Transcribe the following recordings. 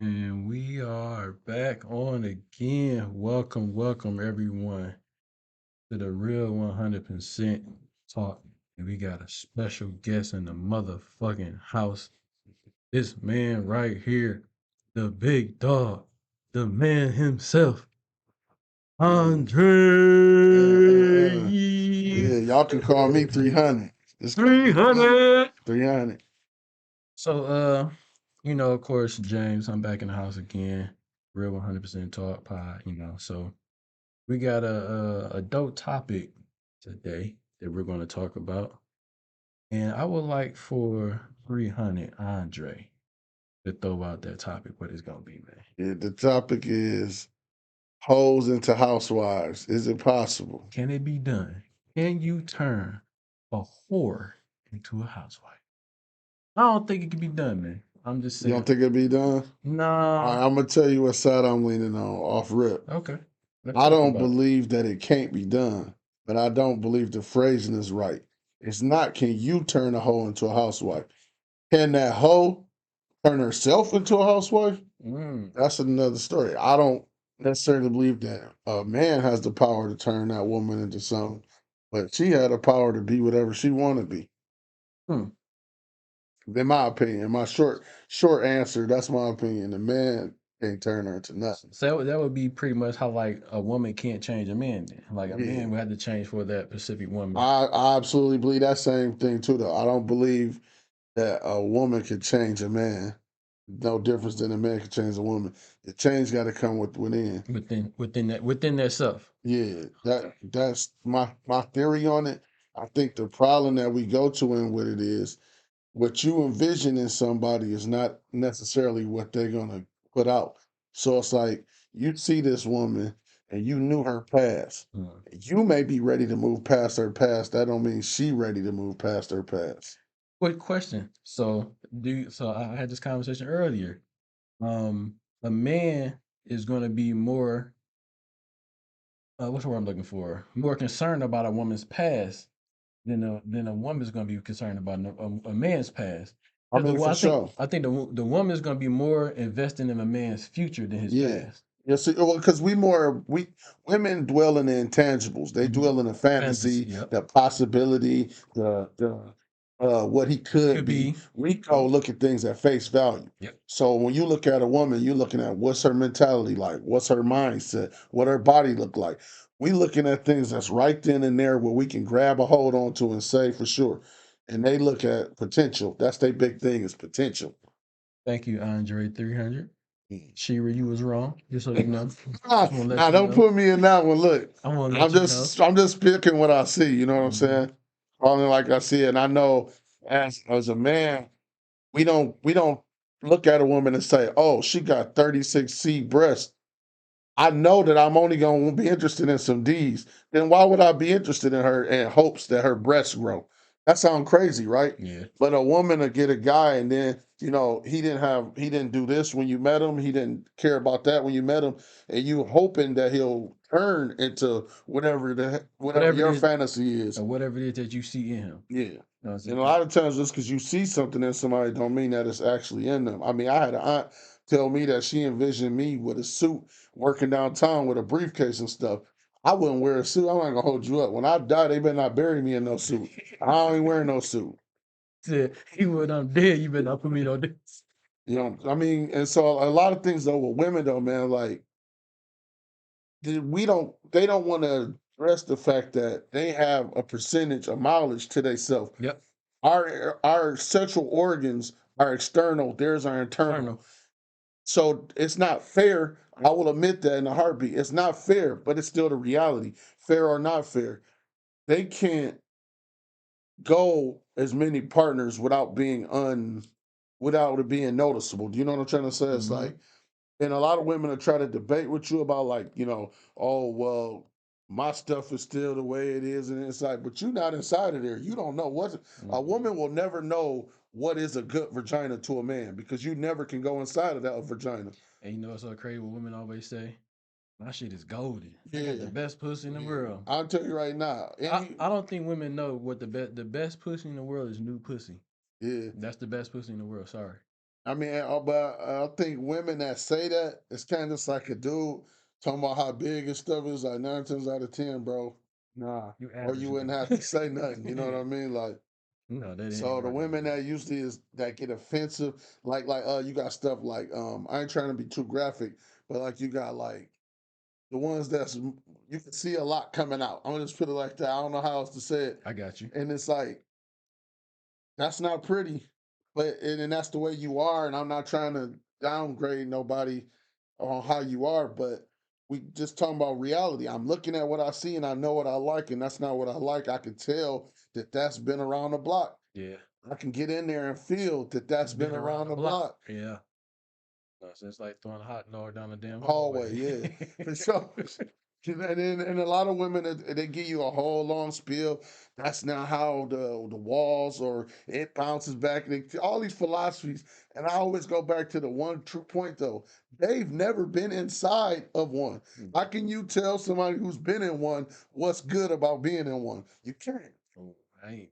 And we are back on again. Welcome everyone to the real 100% talk. And we got a special guest in the motherfucking house. This man right here, the big dog, the man himself, Mm, Andre Yeah, y'all can call me 300. Just call me 300. 300. 300. So, of course, James, I'm back in the house again. Real 100% talk pod, So we got a dope topic today that we're going to talk about. And I would like for 300 Andre to throw out that topic, what it's going to be, man. Yeah, the topic is hoes into housewives. Is it possible? Can it be done? Can you turn a whore into a housewife? I don't think it can be done, man. I'm just You don't saying. think it'd be done? All Nah. right, I'm gonna tell you what side I'm leaning on off rip. Okay. Let's I talk don't about it. believe that it can't be done, but I don't believe the phrasing is right. It's not can you turn a hoe into a housewife? Can that hoe turn herself into a housewife? Mm. That's another story. I don't necessarily believe that a man has the power to turn that woman into something, but she had the power to be whatever she wanted to be. Hmm. In my opinion, my short answer, that's my opinion. The man can't turn her into nothing. So that would be pretty much how like a woman can't change a man. Then. Like a Yeah, man would have to change for that specific woman. I absolutely believe that same thing too. Though I don't believe that a woman can change a man. No difference than a man can change a woman. The change got to come within. Within that self. Yeah, that's my theory on it. I think the problem that we go to in with it is what you envision in somebody is not necessarily what they're gonna put out. So it's like you see this woman and you knew her past. Hmm. You may be ready to move past her past. That don't mean she ready to move past her past. Quick question. So I had this conversation earlier. A man is going to be more what's the word I'm looking for? More concerned about a woman's past than a woman's going to be concerned about a man's past. I Because mean, for I think sure. I think the woman is going to be more invested in a man's future than his Yeah. past. Yeah, see, well, because we women dwell in the intangibles. They Mhm. dwell in the Fantasy. fantasy, Yep. the possibility, the what he could Could be. be. We Yep. go look at things at face value. Yep. So when you look at a woman, you're looking at what's her mentality like, what's her mindset, what her body look like. We looking at things that's right then and there where we can grab a hold on to and say for sure. And they look at potential. That's their big thing is potential. Thank you, Andre 300. Mm. Shira, you was wrong. Just so you know. Nah, Just want to let nah, you don't know. put me in that one. Look, I want to I'm let you know. just I'm just picking what I see. You know what I'm Mhm. saying? Only like I see it. And I know as a man, we don't look at a woman and say, "Oh, she got 36C breasts." I know that I'm only going to be interested in some D's. Then why would I be interested in her in hopes that her breasts grow? That sounds crazy, right? Yeah. But a woman to get a guy and then, he didn't do this when you met him. He didn't care about that when you met him. And you hoping that he'll turn into whatever Whatever it your is, fantasy is. or whatever it is that you see in him. Yeah. You know what I'm And a saying? lot of times just because you see something in somebody don't mean that it's actually in them. I mean, I had an aunt tell me that she envisioned me with a suit working downtown with a briefcase and stuff. I wouldn't wear a suit. I'm not gonna hold you up. When I die, they better not bury me in no suit. I ain't wearing no suit. Said he would I'm dead. You better not put me on this. You know, I mean, and so a lot of things though with women though, man, like they don't want to address the fact that they have a percentage of mileage to themselves. Yep. Our sexual organs are external, theirs are internal. Eternal. So it's not fair. I will admit that in a heartbeat. It's not fair, but it's still the reality. Fair or not fair. They can't go as many partners without it being noticeable. Do you know what I'm trying to say? It's Hmm. like, and a lot of women will try to debate with you about like, oh well, my stuff is still the way it is, and it's like, but you're not inside of there. You don't know what a Hmm. woman will never know what is a good vagina to a man because you never can go inside of that vagina. And you know what's so crazy? What women always say, "My shit is golden. I got the Yeah, best pussy in the yeah. world." I'll tell you right now. I don't think women know what the best pussy in the world is new pussy. Yeah, That's the best pussy in the world. Sorry. I mean, but I think women that say that, it's kind of just like a dude talking about how big and stuff is like 9 times out of 10, bro. Nah. You Or you averaging wouldn't them. have to say nothing. You know what I mean? Like, No, that ain't so the working like women that. that usually is that get offensive, you got stuff like I ain't trying to be too graphic, but like you got like the ones you can see a lot coming out. I'm gonna just put it like that. I don't know how else to say it. I got you. And it's like that's not pretty, but and that's the way you are. And I'm not trying to downgrade nobody on how you are, but we just talking about reality. I'm looking at what I see and I know what I like, and that's not what I like. I can tell that that's been around the block. Yeah. I can get in there and feel that that's been Been around around the the block. block. Yeah. No, so it's like throwing a hot dog down the damn Hallway, hallway. yeah, for sure. And a lot of women they give you a whole long spiel. That's not how the walls or it bounces back. All these philosophies, and I always go back to the one true point though. They've never been inside of one. How can you tell somebody who's been in one what's good about being in one? You can't. Oh, I ain't.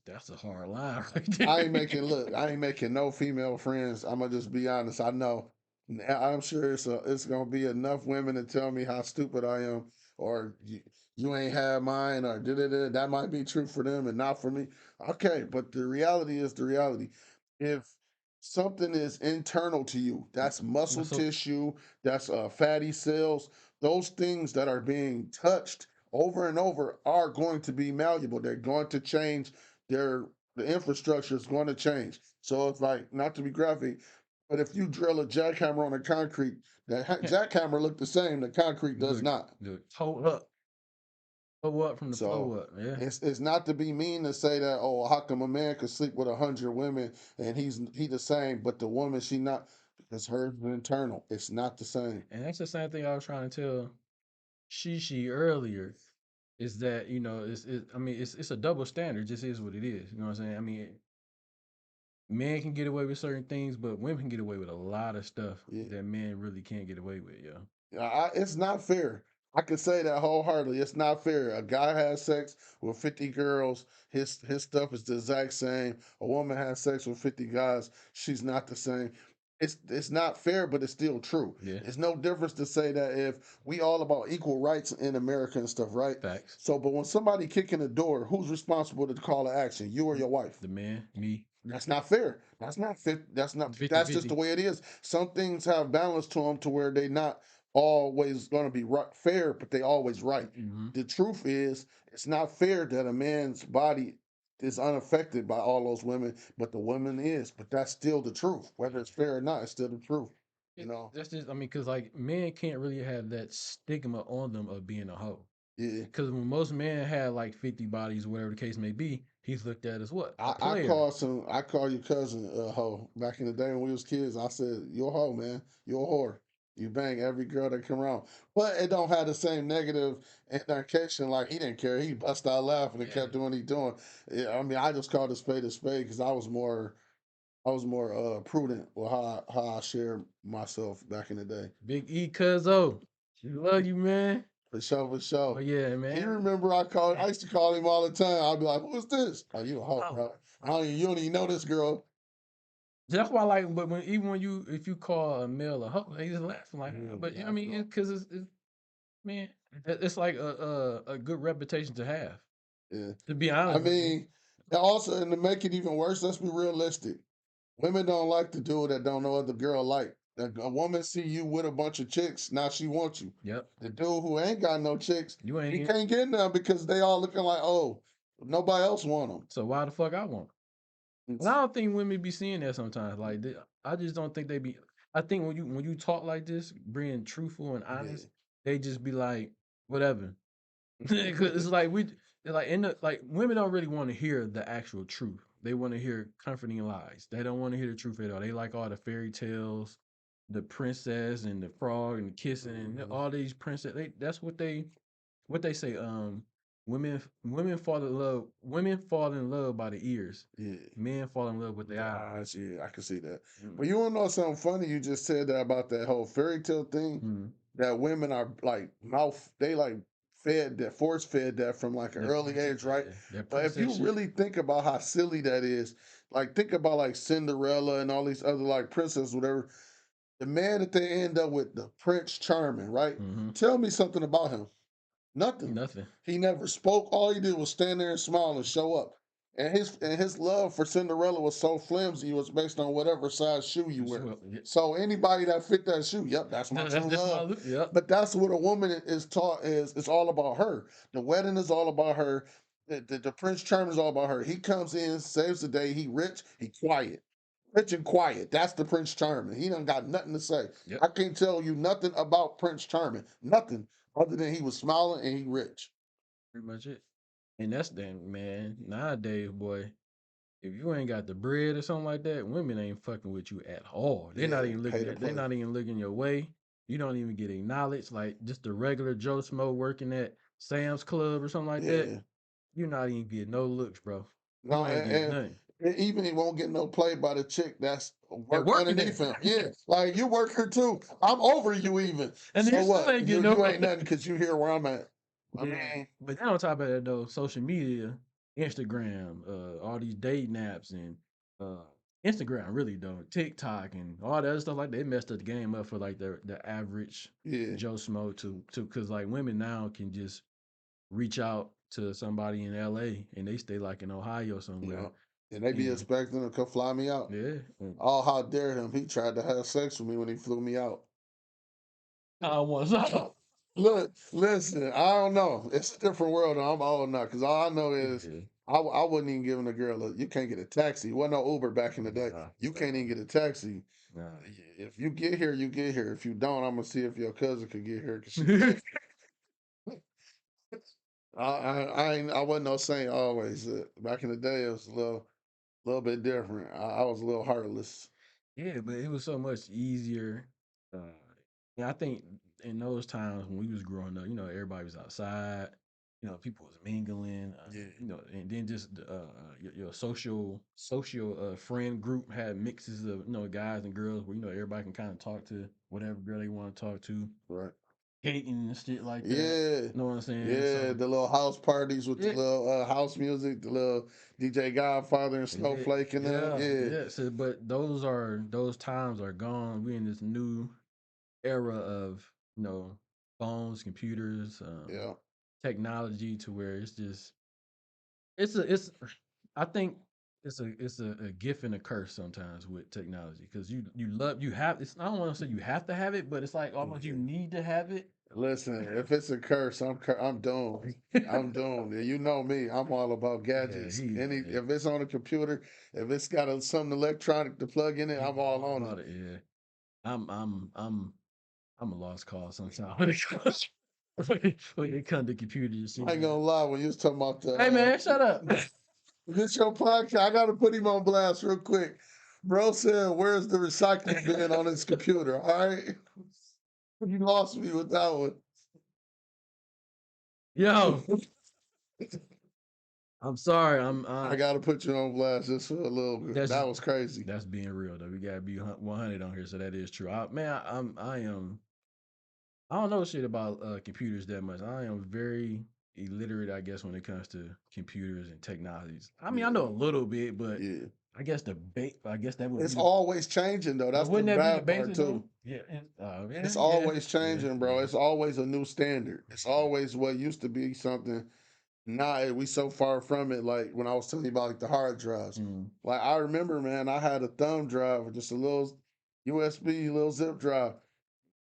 That's a hard line right I there. ain't making no female friends. I'm gonna just be honest. I know. I'm sure it's gonna be enough women to tell me how stupid I am, or you ain't had mine, or da. That might be true for them and not for me. Okay, but the reality is the reality. If something is internal to you, that's muscle So tissue, that's fatty cells, those things that are being touched over and over are going to be malleable. They're going to change their the infrastructure is going to change. So it's like not to be graphic, but if you drill a jackhammer on the concrete, the jackhammer look the same. The concrete does look, not. look, toe up from the flow So up. Yeah. it's not to be mean to say that how come a man could sleep with 100 women and he the same, but the woman she not because hers is internal. It's not the same. And that's the same thing I was trying to tell Shishi earlier. Is that I mean it's a double standard. It just is what it is. You know what I'm saying? I mean, men can get away with certain things, but women can get away with a lot of stuff Yeah. that men really can't get away with. Yeah. It's not fair. I can say that wholeheartedly. It's not fair. A guy has sex with 50 girls. His stuff is the exact same. A woman has sex with 50 guys. She's not the same. It's not fair, but it's still true. Yeah. It's no difference to say that if we all about equal rights in America and stuff, right? Facts. So, but when somebody kick in the door, who's responsible to call an action? You or Mm, your wife? the man, me, That's not fair. That's not fit. That's not. 50 That's just the 50. way it is. Some things have balance to them to where they not always going to be right, fair, but they always right. Hmm. The truth is, it's not fair that a man's body is unaffected by all those women, but the woman is. But that's still the truth. Whether it's fair or not, it's still the truth. You know. That's just, I mean, because like men can't really have that stigma on them of being a hoe. Yeah. Because when most men have like 50 bodies, whatever the case may be, he's looked at as what? A I player. called I called your cousin a hoe back in the day when we was kids. I said, "You're a hoe, man. You're a whore. You bang every girl that come around." But it don't have the same negative indication. Like he didn't care. He bust out laughing and Yeah. kept doing what he doing. Yeah, I mean, I just called a spade because I was more prudent with how I share myself back in the day. Big E Cuzzo. She love you, man. For sure, for But sure. yeah, He man. remember I used to call him all the time. I'd be like, "Who's this?" Oh, you a hoe, Oh, bro. You don't even know this girl. that's why, like, but even when if you call a male a hoe, they just laughing like, Yeah, but I laughing mean, off. because it's man, it's like a good reputation to have. Yeah. To be I honest with you. mean, and also, and to make it even worse, let's be realistic. Women don't like the dude that don't know what the girl like. A woman see you with a bunch of chicks, now she wants you. Yep. The dude who ain't got no chicks, You ain't he get. can't get none because they all looking like, oh, nobody else want them. So why the fuck I want? And I It's, don't think women be seeing that sometimes. Like I just don't think they be. I think when you talk like this, being truthful and yeah. honest, they just be like whatever. 'Cause it's like like in the like women don't really want to hear the actual truth. They want to hear comforting lies. They don't want to hear the truth at all. They like all the fairy tales, the princess and the frog and the kissing and Mhm. all these princess. That's what they say. Women fall in love. Women fall in love by the ears. Yeah. Men fall in love with the The eyes. eyes, yeah, I can see that. Mm, But you wanna know something funny? You just said that about that whole fairy tale thing. mm. That women are like they like fed that force fed that from like an The early princess, age, right? yeah, that But if princess you shit. really think about how silly that is, like think about like Cinderella and all these other like princesses, whatever. The man that they end up with, the Prince Charming, right? Mm-hmm. Tell me something about him. Nothing. Nothing. He never spoke. All he did was stand there and smile and show up. And his love for Cinderella was so flimsy. It was based on whatever size shoe you It's wear. well, yeah. So anybody that fit that shoe, yep, that's my No, true that's my love. look. Yep. But that's what a woman is taught is it's all about her. The wedding is all about her. The Prince Charming is all about her. He comes in, saves the day. He rich. He quiet. Rich and quiet. That's the Prince Charming. He done got nothing to say. Yep. I can't tell you nothing about Prince Charming. Nothing other than he was smiling and he rich. Pretty much it. And that's then, man. Nowadays, boy, if you ain't got the bread or something like that, women ain't fucking with you at all. They're not Yeah, even pay looking to at. They're play. not even looking your way. You don't even get acknowledged. Like just the regular Joe Smo working at Sam's Club or something like that. Yeah. You're not even getting no looks, bro. You No, ain't getting nothing. and even he won't get no play by the chick that's And work working underneath there, him. Yeah, like you work her too. I'm over you even. and you So still what? ain't You getting no you play. ain't nothing because you here where I'm at. I Yeah, mean, but then on top of that though, social media, Instagram, all these dating apps and uh Instagram really though, TikTok and all that other stuff like that, it messed up the game up for like the average yeah, Joe Smo to because like women now can just reach out to somebody in LA and they stay like in Ohio yeah. somewhere. And they be And expecting to come fly me out. yeah, Oh, how dare him? He tried to have sex with me when he flew me out. I was out. Look, listen, I don't know. It's a different world. I'm old now because all I know is Yeah, I wasn't even giving a girl you can't get a taxi. Wasn't no Uber back in the day. nah, You can't even get a taxi. nah. If you get here, you get here. If you don't, I'm gonna see if your cousin could get here because she. I wasn't no saint always. Back in the day, it was a little bit different. I was a little heartless. Yeah, but it was so much easier. Uh, yeah, I think in those times when we was growing up, everybody was outside. People was mingling. Yeah, And then just your social friend group had mixes of guys and girls where everybody can kind of talk to whatever girl they want to talk to, right. hating and shit like that. Yeah, You know what I'm saying? yeah. So The little house parties with the yeah, little house music, the little DJ Godfather and yeah, Snowflake and them. yeah, Yeah, yeah. So, but those times are gone. We in this new era of phones, computers, yeah. technology to where it's I think it's a gift and a curse sometimes with technology because you love you have it's I don't want to say you have to have it, but it's like almost you Yeah. need to have it. Listen, if it's a curse, I'm doomed. I'm doomed. And you know me, I'm all about Yeah, gadgets. he yeah, If it's on a computer, if it's got something electronic to plug in it, he I'm know all all on about it. it. Yeah, I'm I'm I'm I'm a lost cause sometimes when it comes when it comes to computers. I ain't gonna lie, when you was talking about Hey man, shut up. this your podcast, I gotta put him on blast real quick. Bro said, "Where's the recycling bin on his computer?" All right, you lost me with that one. Yo, I'm sorry. I'm I gotta put you on blast just for a little bit. That's That was crazy. that's being real though. We gotta be 100 on here, so that is true. Man, I am. I don't know shit about computers that much. I am very illiterate, I guess, when it comes to computers and technologies. I mean, I Yeah, know a little bit, but yeah. I guess the bait. I guess that would be It's the. always changing though. But That's the wouldn't that be the bad part basic too. though? Yeah. It's Yeah. Yeah. always Yeah. changing, bro. Yeah. It's always a new standard. It's Yeah. always what used to be something. Now we so far from it. Like when I was telling you about like the hard drives. Mm. Like I remember, man, I had a thumb drive, just a little USB, little zip drive.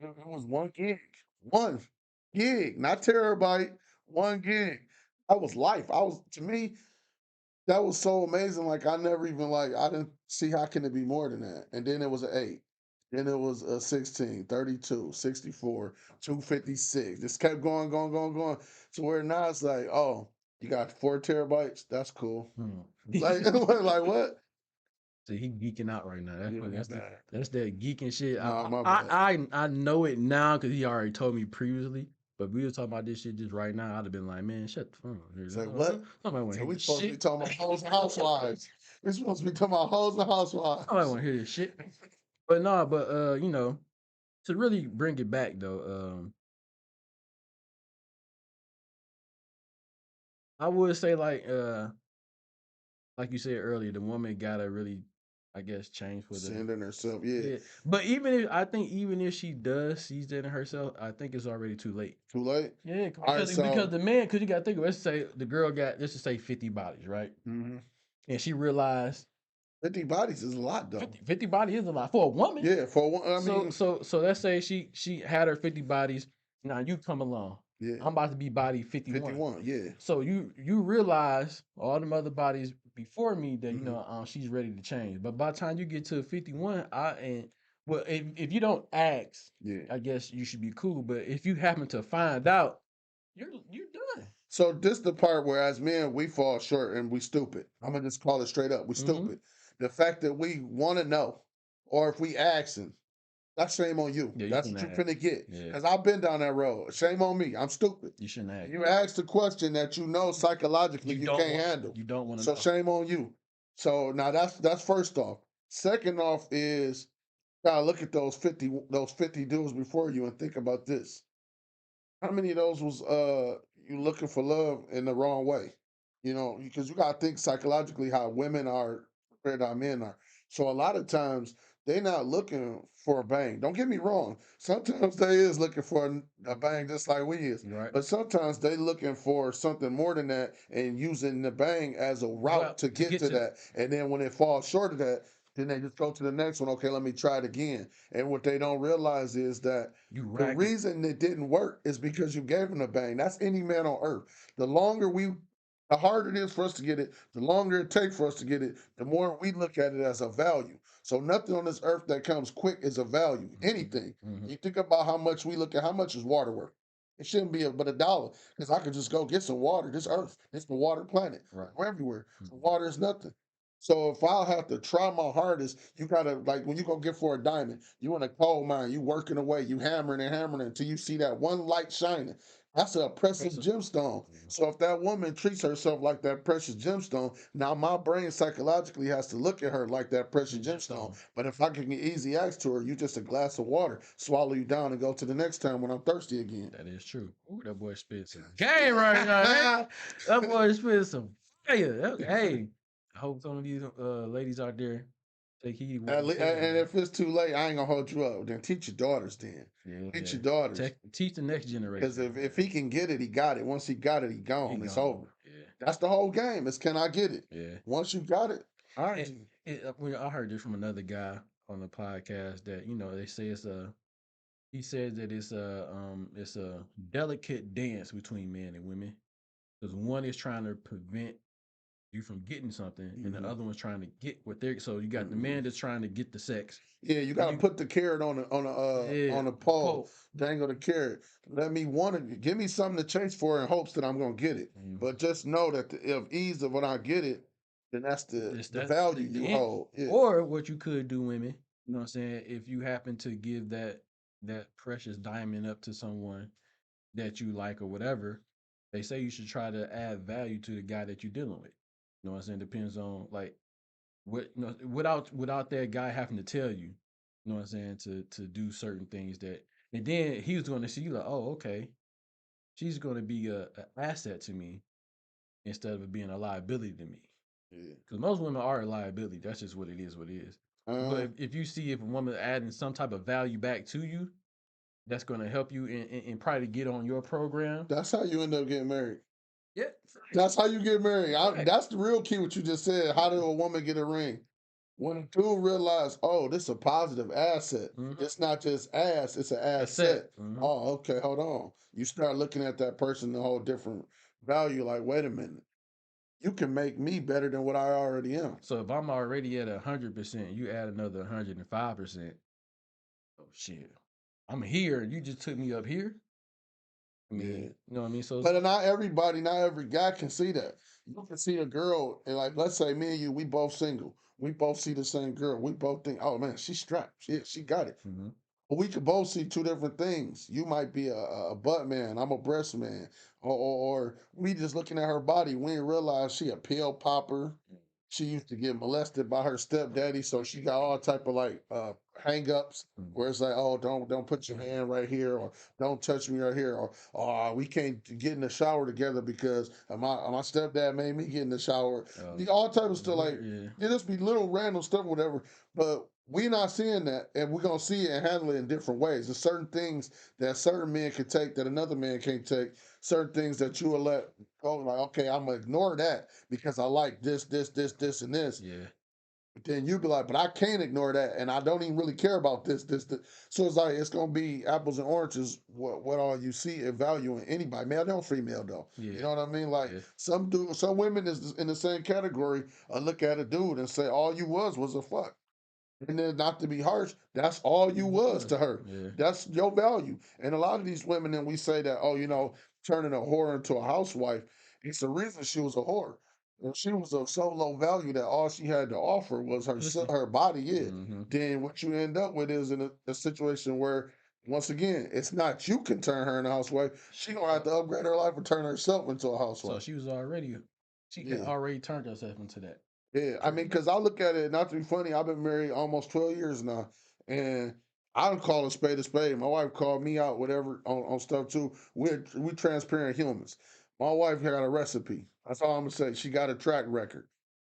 It was 1 gig. 1 gig, not terabyte, 1 gig. That was life. I was to me, that was so amazing. Like I never even like I didn't see how can it be more than that. And then it was an 8. Then it was a 16, 32, 64, 256. Just kept going, going, going, going. To where now it's like, oh, you got 4 terabytes? That's cool. Mm. Like, like what? So he geeking out right now. Yeah, my That's bad. that geeking shit. No, I my I bad. I, I know it now because he already told me previously. But if we were talking about this shit just right now, I'd have been like, man, shut the It's like, what? Nobody want to So hear we this supposed to be shit. talking about hoes and housewives. We supposed to be talking about hoes and Nobody housewives. want to hear this shit. But no, but to really bring it back though, I would say like you said earlier, the woman gotta really, I guess, change for the Sending herself, yeah. yeah. But even if I think even if she does sees that in herself, I think it's already too late. Too late. Yeah, All right, because so the man, because you gotta think of it, let's say the girl got let's just say 50 bodies, right? mhm. And she realized 50 bodies is a lot though. 50 bodies is a lot for a woman. Yeah, for one, I So mean, so so let's say she had her 50 bodies. Now you come along. yeah, I'm about to be body 51. 51, yeah. So you realize all the other bodies before me that Hmm. she's ready to change. But by the time you get to 51, I and well if you don't ask, Yeah. I guess you should be cool. But if you happen to find out, you're done. So this the part where as men we fall short and we stupid. I'm gonna just call it straight up. We Hmm. stupid. The fact that we want to know, or if we asking, that's shame on you. Yeah, you That's shouldn't what you ask. finna get. Yeah, Cause I've been down that road. Shame on me. I'm stupid. you shouldn't ask. You asked a question that you know psychologically you can't handle. You don't want to So know. shame on you. So now that's first off. Second off is gotta look at those 50 dudes before you and think about this. How many of those was you looking for love in the wrong way? You know, because you gotta think psychologically how women are compared to how men are. So a lot of times they're not looking for a bang. Don't get me wrong. Sometimes they is looking for a bang just like we is. Right. But sometimes they looking for something more than that and using the bang as a route Well, to to get get to to that. And then when it falls short of that, then they just go to the next one. Okay, let me try it again. And what they don't realize is that you the racking. reason it didn't work is because you gave him a bang. That's any man on earth. The longer we, the harder it is for us to get it, the longer it takes for us to get it, the more we look at it as a value. So nothing on this earth that comes quick is a value. Anything. Hmm. You think about how much we look at how much is water worth. It shouldn't be but $1 because I could just go get some water. This earth, it's the water planet. Right. We're everywhere. So Mhm. water is nothing. So if I'll have to try my hardest, you gotta like when you go get for a diamond, you in a coal mine, you working away, you hammering and hammering until you see that one light shining. That's a precious Impressive. gemstone. Mhm. So if that woman treats herself like that precious gemstone, now my brain psychologically has to look at her like that precious You just gemstone. don't. But if I can get easy access to her, you just a glass of water, swallow you down and go to the next time when I'm thirsty again. That is true. Ooh, that boy spit some game right now, man. That boy spit some fire. Hey, I hope some of these ladies out there take heed of what he said, And man. if it's too late, I ain't gonna hold you up. Then teach your daughters. Then Yeah, teach yeah. your daughters. Teach the next Because generation, if man. he can get it, he got it. Once he got it, he He gone. It's gone. over. Yeah, That's the whole game. Is can I get it? yeah. Once you got it, all right. I heard this from another guy on the podcast that they say he says that it's a delicate dance between men and women because one is trying to prevent you from getting something, and the Mhm, other one's trying to get what they're. So you got the mhm. man that's trying to get the sex, Yeah, you and gotta put the carrot yeah, on a the pole, pole. dangle the carrot. Let me want it. Give me something to chase for in hopes that I'm gonna get it. Mhm. But just know that if ease of when I get it, then that's This the that value you and, hold. Yeah. or what you could do, women. You know what I'm saying? If you happen to give that precious diamond up to someone that you like or whatever, they say you should try to add value to the guy that you're dealing with. You know what I'm saying? Depends on like what without that guy having to tell you, you know what I'm saying, to do certain things that and then he was going to see you like, oh, okay, she's going to be a asset to me instead of it being a liability to me. Yeah. Because most women are a liability. That's just what it is. What it is. But Uh, if you see if a woman adding some type of value back to you, that's going to help you and probably get on your program. that's how you end up getting married. Yeah, That's how you get married. right. That's the real key. What you just said. How do a woman get a ring? When a dude realize, oh, this is a positive asset. Mm-hmm. It's not just ass, it's an That's asset. it. Mm-hmm. Oh, okay, hold on. You start looking at that person a whole different value. Like, wait a minute, you can make me better than what I already am. So if I'm already at 100%, you add another 105%. Oh shit, I'm here. You just took me up here. I mean, Yeah. you know what I mean. So But not everybody, not every guy can see that. You can see a girl, and like, let's say me and you, we both single. We both see the same girl. We both think, oh man, she's strapped. She got it. mhm. But we could both see two different things. You might be a butt man. I'm a breast man. Or we just looking at her body. We didn't realize she a pill popper. She used to get molested by her stepdaddy, so she got all type of like hang ups Mm. where it's like, oh, don't put your hand right here, or don't touch me right here, or oh, we can't get in the shower together because my stepdad made me get in the shower. All type of stuff like Yeah. it just be little random stuff, whatever. But we not seeing that, and we're gonna see it and handle it in different ways. There's certain things that certain men can take that another man can't take. Certain things that you will let go, like okay, I'm gonna ignore that because I like this, and this. Yeah. But then you be like, but I can't ignore that, and I don't even really care about this. So it's like it's gonna be apples and oranges. What all you see and value in anybody, male or female, though. You Yeah. know what I mean? Like Yeah. some women is in the same category. Look at a dude and say, all you was a fuck. And then not to be harsh, that's all you It was to was. her. Yeah. That's your value. And a lot of these women, then we say that, oh, turning a whore into a housewife, it's the reason she was a whore. And she was of so low value that all she had to offer was Pussy. her body. Yeah. Mm-hmm. Then what you end up with is in a situation where, once again, it's not you can turn her into a housewife. She gonna have So, to upgrade her life and turn herself into a so housewife. she was already she had Yeah. already turned herself into that. Yeah, I Pretty mean, much. because I look at it, not to be funny, I've been married almost 12 years now, and I don't call a spade a spade. My wife called me out, whatever, on stuff too. We transparent humans. My wife got a recipe. That's all I'm gonna say. She got a track record.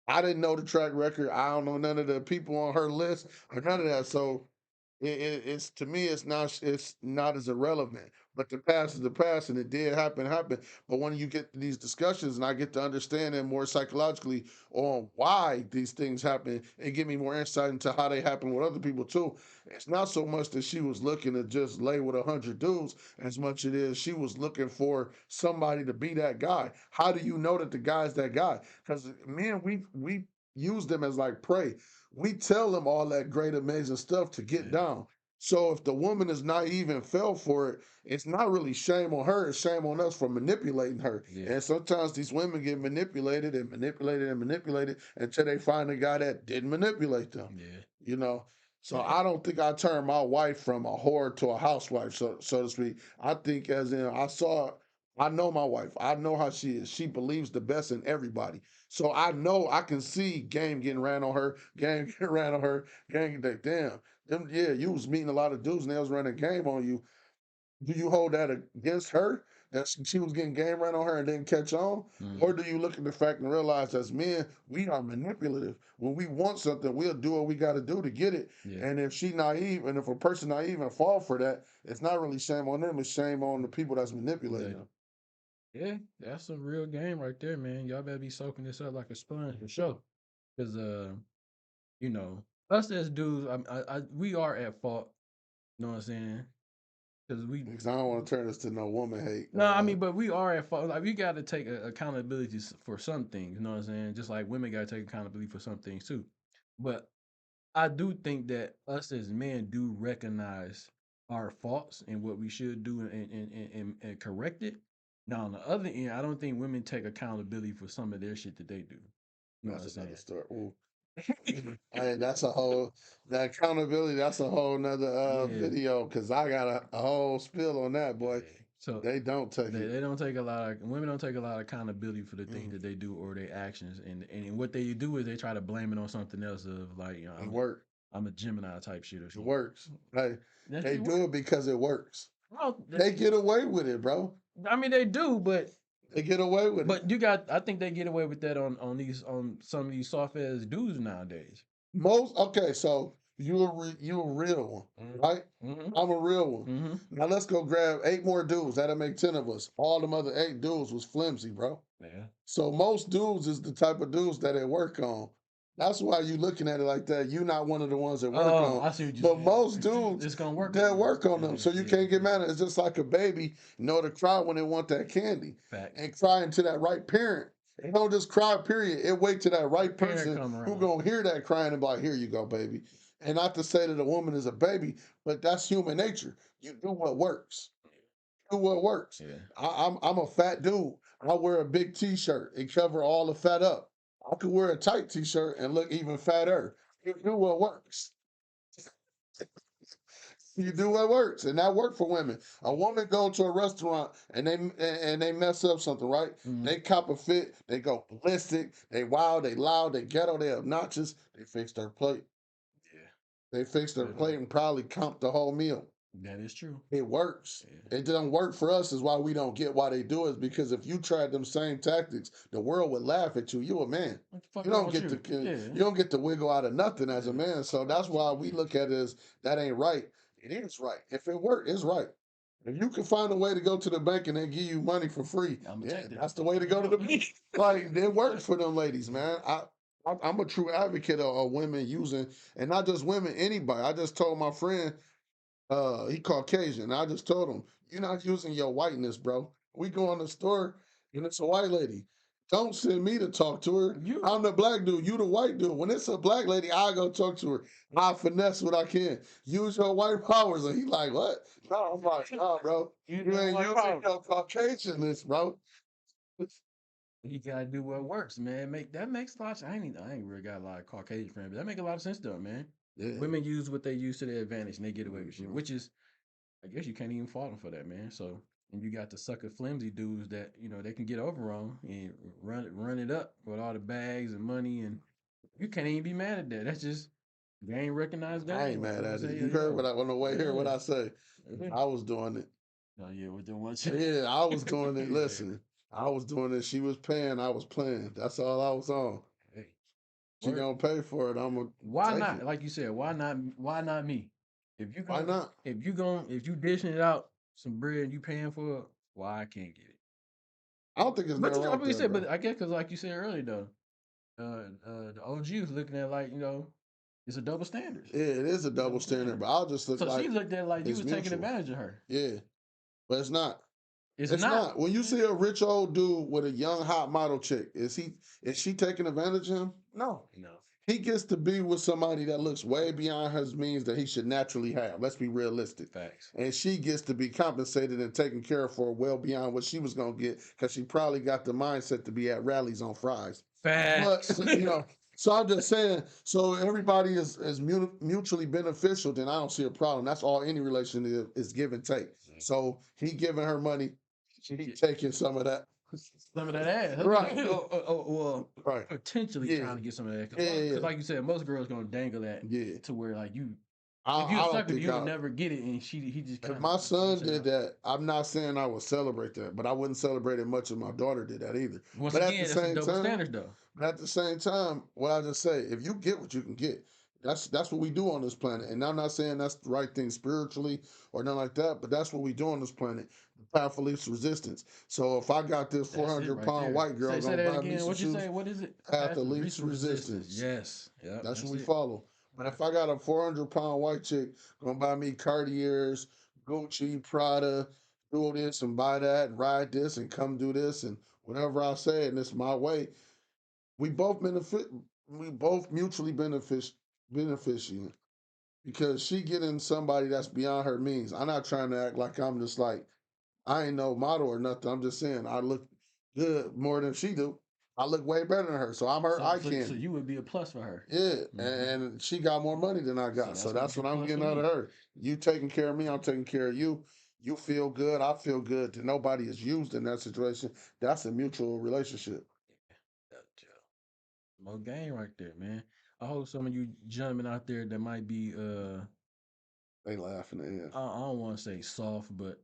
I didn't know the track record. I don't know none of the people on her list or none of that. So it's to me, it's not as irrelevant. But the past is the past, and it did happen. But when you get to these discussions, and I get to understand it more psychologically on why these things happen, and give me more insight into how they happen with other people too. It's not so much that she was looking to just lay with 100 dudes, as much it is she was looking for somebody to be that guy. How do you know that the guy's that guy? Because men, we use them as like prey. We tell them all that great, amazing stuff to get Yeah. down. So if the woman is naive and fell for it, it's not really shame on her, it's shame on us for manipulating her. Yeah. And sometimes these women get manipulated and manipulated and manipulated until they find a guy that didn't manipulate them. Yeah. You know. So Yeah. I don't think I turned my wife from a whore to a housewife, so to speak. I think as in I know my wife. I know how she is. She believes the best in everybody. So I know I can see game getting ran on her, game getting ran on her, game like, damn, yeah, you was meeting a lot of dudes and they was running game on you. Do you hold that against her? That she was getting game ran on her and didn't catch on? Or Mm-hmm. do you look at the fact and realize as men, we are manipulative. When we want something, we'll do what we gotta do to get it. Yeah. And if she naive and if a person naive and fall for that, it's not really shame on them, it's shame on the people that's manipulating Exactly. them. Yeah, that's a real game right there, man. Y'all better be soaking this up like a sponge for sure. Because us as dudes, we are at fault. You know what I'm saying? Because we Because I don't want to turn this to no woman hate. no, I mean, but we are at fault. Like we got to take accountability for some things. You know what I'm saying? Just like women got to take accountability for some things too. But I do think that us as men do recognize our faults and what we should do and correct it. Now, on the other end, I don't think women take accountability for some of their shit that they do. You know what That's I'm another saying? story. Ooh. That's a whole that accountability. That's a whole nother Yeah, video because I got a whole spill on that boy. yeah. So They don't take they it. don't take a lot of women don't take a lot of accountability for the things Mm, that they do or their actions, and what they do is they try to blame it on something else of like it works. I'm a Gemini type shit or It something. works. Like That they shit do work. it because it works. Well, They get away with it, bro. I mean they do, They get away with it. but I think they get away with that on some of these soft ass dudes nowadays. Most okay, so you a real one, right? Mm-hmm. I'm a real one. Mm-hmm. Now let's go grab 8 more dudes. That'll make 10 of us. All them other 8 dudes was flimsy, bro. Yeah. So most dudes is the type of dudes that they work on. That's why you looking at it like that. You're not one of the ones that work Oh, on. I see what you're But saying. most dudes It's gonna work that on work on them. them. So you Yeah, can't get yeah. mad at it. It's just like a baby, to cry when they want that candy Facts. and cry into that right parent. They don't just cry, period. It wait to that The right parent person come who around. gonna hear that crying and be like, here you go, baby. And not to say that a woman is a baby, but that's human nature. You do what works. Do what works. Yeah. I'm a fat dude. I wear a big t-shirt and cover all the fat up. I could wear a tight t-shirt and look even fatter. You do what works. You do what works, and that worked for women. A woman go to a restaurant and they mess up something, right? Mm-hmm. They cop a fit, they go ballistic, they wild, they loud, they ghetto, they obnoxious. They fix their plate. Yeah. They fix their But plate and probably comp the whole meal. that is true. It works. Yeah. It doesn't work for us, is why we don't get why they do it. Is because if you tried them same tactics, the world would laugh at you. You a man. What the fuck You wrong don't with get you? to Yeah. you don't get to wiggle out of nothing as a Yeah. man. So What's wrong that's with why we you? look at it as that ain't right. It is right. If it worked, it's right. If you can find a way to go to the bank and they give you money for free, Yeah. I'm gonna yeah, take that. that's the way to go to the bank. Like it works for them ladies, man. I'm a true advocate of women using, and not just women, anybody. I just told my friend he Caucasian. I just told him, you're not using your whiteness, bro. We go in the store and it's a white lady. Don't send me to talk to her. You. I'm the black dude. You the white dude. When it's a black lady, I go talk to her. I finesse what I can. Use your white powers. And he like, what? No, I'm like, no, bro. You You know ain't what using problem? your Caucasianness, bro. You gotta do what works, man. Make that makes a lot. I ain't really got a lot of Caucasian friends, but that make a lot of sense though, man. Yeah. Women use what they use to their advantage, and they get away with shit. Mhm. Which is, I guess, you can't even fault them for that, man. So, and you got the sucker flimsy dudes that they can get over on and run it up with all the bags and money, and you can't even be mad at that. That's just they ain't recognized that I ain't anyway. You mad know what I'm at it. saying? You Yeah, heard what I on the way here, what yeah, I say. yeah. I was doing it. Oh yeah, with the one. Yeah, I was doing it. Yeah. Listen, I was doing it. She was paying. I was playing. That's all I was on. Hey, She work. gonna pay for it. I'm gonna Why take not? it. Like you said, why not? Why not me? If you Why gon' not? if you dishing it out some bread and you paying for it, why I can't get it? I don't think there's But nothing you know, wrong like with you that, said, but bro. I guess because like you said earlier though, the OG was looking at like it's a double standard. Yeah, it is a It's a double double standard, standard. but I'll just look So she like looked at it like you it's was taking mutual. advantage of her. Yeah, but it's not. It's It's not. not. When you see a rich old dude with a young hot model chick, is she taking advantage of him? No. No He gets to be with somebody that looks way beyond his means that he should naturally have. Let's be realistic. facts. And she gets to be compensated and taken care of for well beyond what she was going to get because she probably got the mindset to be at rallies on fries. But, Facts. so I'm just saying, so everybody is mutually beneficial, then I don't see a problem. That's all any relation is give and take. So he giving her money, she taking some of that. Some of that ass. That's what Right. well, Right. potentially Yeah. trying to get some of that. Yeah. Because Yeah. like you said, most girls gonna dangle that Yeah. to where like you, if you a I don't sucker, think you'll I. never get it, and he just If kind of, my you know what I'm son did saying? that, I'm not saying I would celebrate that, but I wouldn't celebrate it much if my daughter did that either. Once But at the again, that's a same double time, standard though. what I just say, if you get what you can get, that's what we do on this planet. And I'm not saying that's the right thing spiritually or nothing like that, but that's what we do on this planet. The path of least resistance. So if I got this That's it 400 right pound there. white girl Say gonna that buy me again. some What you say? shoes, What is it? path Path of of least least resistance. resistance. Yes. Yep. That's what That's we it. follow. But if I got a 400-pound white chick gonna buy me Cartiers, Gucci, Prada, do this and buy that and ride this and come do this and whatever I say and it's my way, we both benefit. We both mutually beneficial because she getting somebody that's beyond her means. I'm not trying to act like I'm just like I ain't no model or nothing. I'm just saying I look good more than she do. I look way better than her, so I'm her So eye so candy. you would be a plus for her. Yeah, Hmm. and she got more money than I So got. So that's what that's be a what I'm plus for getting out of me. her. You taking care of me, I'm taking care of you. You feel good, I feel good. Nobody is used in that situation. That's a mutual relationship. Gotcha. More game right there, man. I hope some of you gentlemen out there that might be They laughing at him. I don't want to say soft, but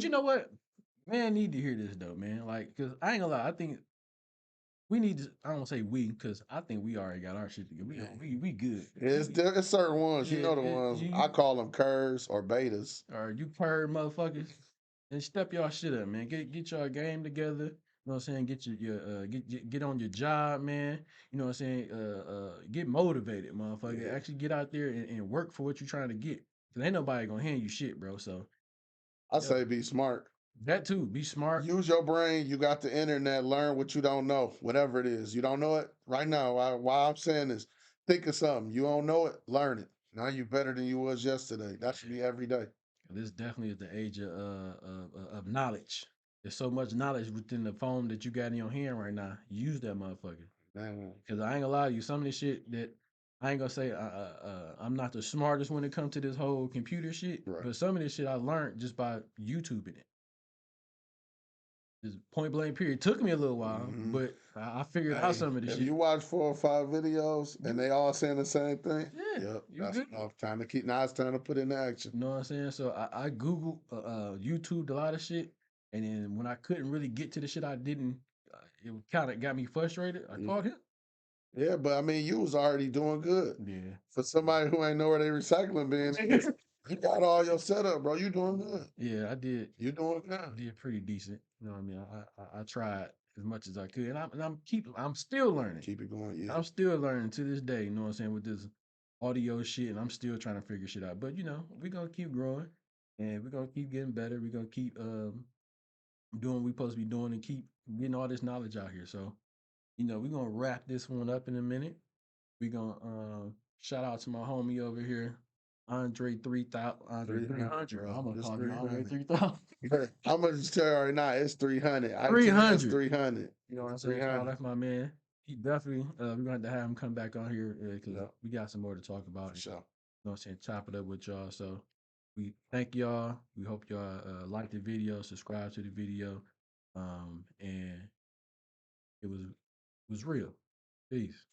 you know what? Man need to hear this though, man. Like, cause I ain't gonna lie, I think we need to. I don't say we, cause I think we already got our shit together. We good. It's certain ones, you Yeah, know the ones. I you call them curs or betas. or you purr motherfuckers, and step y'all shit up, man. Get y'all game together. You know what I'm saying? Get get on your job, man. You know what I'm saying? Get motivated, motherfucker. Yeah. Actually get out there and work for what you're trying to get. Cause ain't nobody gonna hand you shit, bro. So I yep, say be smart. that too. Be smart. Use your brain. You got the internet. Learn what you don't know, whatever it is. You don't know it right now. Why I'm saying this, think of something. You don't know it, learn it. Now you better than you was yesterday. That should Yeah. be every day. This definitely is the age of knowledge. There's so much knowledge within the phone that you got in your hand right now. Use that motherfucker. Man, Cause I ain't gonna lie to you, some of this shit that I ain't gonna say I'm not the smartest when it comes to this whole computer shit, right. but some of this shit I learned just by YouTubing it. Just point blank period. Took me a little while, Hmm. but I figured out Hey, some of the if shit. you watch 4 or 5 videos and You they all saying the same thing, yeah, yep, you that's good. enough time to keep. Now it's time to put into action. You know what I'm saying? So I Googled, YouTubed a lot of shit, and then when I couldn't really get to the shit I didn't, it kind of got me frustrated. I Mm. called him. Yeah, but I mean, you was already doing good Yeah. for somebody who ain't know where they recycling bin is. You got all your setup, bro. You doing good. Yeah, I did. You doing good. Did pretty decent. You know what I mean? I tried as much as I could, and I'm still learning. Keep it going. Yeah, I'm still learning to this day. You know what I'm saying with this audio shit, and I'm still trying to figure shit out. But you know, we're gonna keep growing, and we're gonna keep getting better. We're gonna keep doing what we supposed to be doing, and keep getting all this knowledge out here. So you know, we're gonna wrap this one up in a minute. We're gonna shout out to my homie over here, Andre 3000, Andre 300, 300. bro. I'm gonna It's call you Andre 300. 3000. I'm gonna just tell you right now, it's 300. ITS 300. 300. You know what I'm It's saying? Shout out 300. that's my man. He definitely we're gonna have to have him come back on here because Yep, we got some more to talk for about. You sure. know what I'm saying? Chop it up with y'all. So we thank y'all. We hope y'all like the video, subscribe to the video. And it was real. Peace.